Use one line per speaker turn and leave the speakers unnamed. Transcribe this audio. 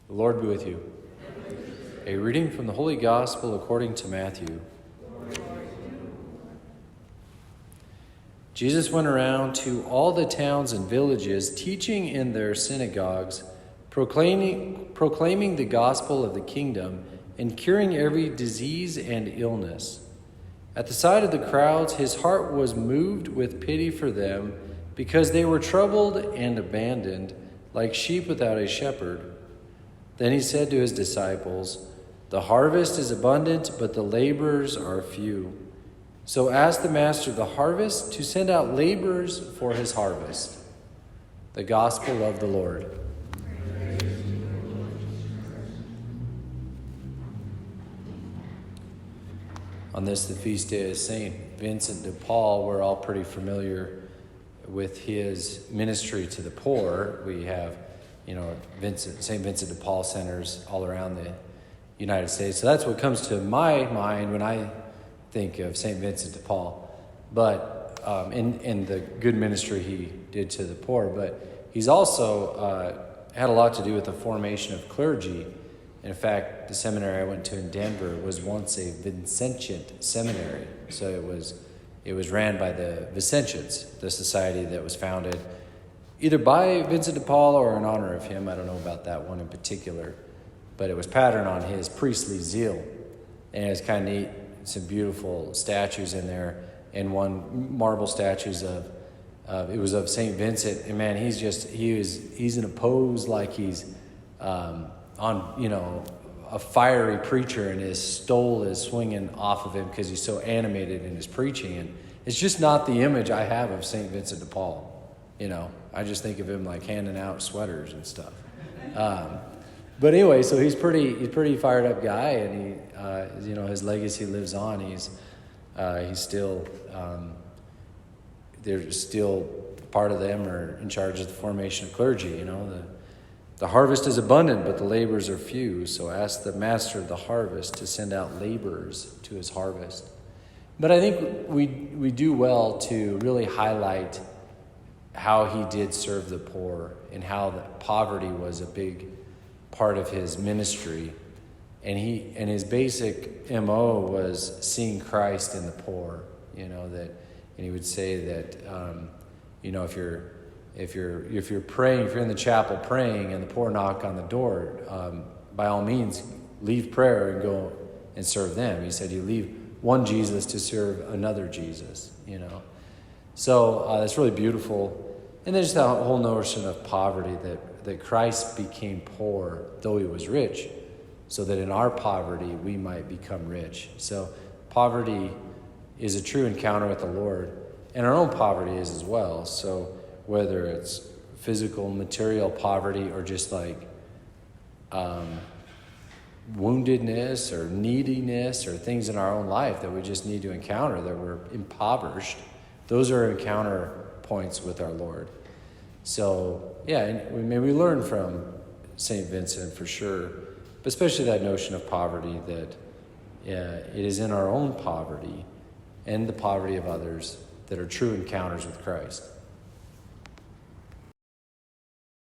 The Lord be with you. A reading from the Holy Gospel according to Matthew. Jesus went around to all the towns and villages, teaching in their synagogues, proclaiming the gospel of the kingdom, and curing every disease and illness. At the sight of the crowds, his heart was moved with pity for them, because they were troubled and abandoned, like sheep without a shepherd. Then he said to his disciples, "The harvest is abundant, but the laborers are few. So ask the master of the harvest to send out laborers for his harvest." The Gospel of the Lord. On this, the feast day of St. Vincent de Paul, we're all pretty familiar with his ministry to the poor. We have, St. Vincent de Paul centers all around the United States. So that's what comes to my mind when I think of St. Vincent de Paul. But in the good ministry he did to the poor. But he's also had a lot to do with the formation of clergy. In fact, the seminary I went to in Denver was once a Vincentian seminary. So it was ran by the Vincentians, the society that was founded either by Vincent de Paul or in honor of him. I don't know about that one in particular, but it was patterned on his priestly zeal. And it's kind of neat, some beautiful statues in there, and one marble statues it was of St. Vincent. And man, he's in a pose like he's on, a fiery preacher, and his stole is swinging off of him because he's so animated in his preaching. And it's just not the image I have of St. Vincent de Paul. I just think of him like handing out sweaters and stuff. But anyway, so he's pretty fired up guy, and he, his legacy lives on. He's still, there's still part of them are in charge of the formation of clergy. The harvest is abundant, but the laborers are few. So ask the master of the harvest to send out laborers to his harvest. But I think we do well to really highlight how he did serve the poor, and how poverty was a big part of his ministry. And his basic MO was seeing Christ in the poor. And he would say that if you're praying, if you're in the chapel praying and the poor knock on the door, by all means leave prayer and go and serve them. He said you leave one Jesus to serve another Jesus. So that's really beautiful. And then just that whole notion of poverty, that Christ became poor though he was rich, so that in our poverty we might become rich. So poverty is a true encounter with the Lord, and our own poverty is as well. So whether it's physical, material poverty, or just like woundedness or neediness or things in our own life that we just need to encounter, that we're impoverished, those are encounter points with our Lord. So and we learn from St. Vincent for sure, but especially that notion of poverty, that it is in our own poverty and the poverty of others that are true encounters with Christ.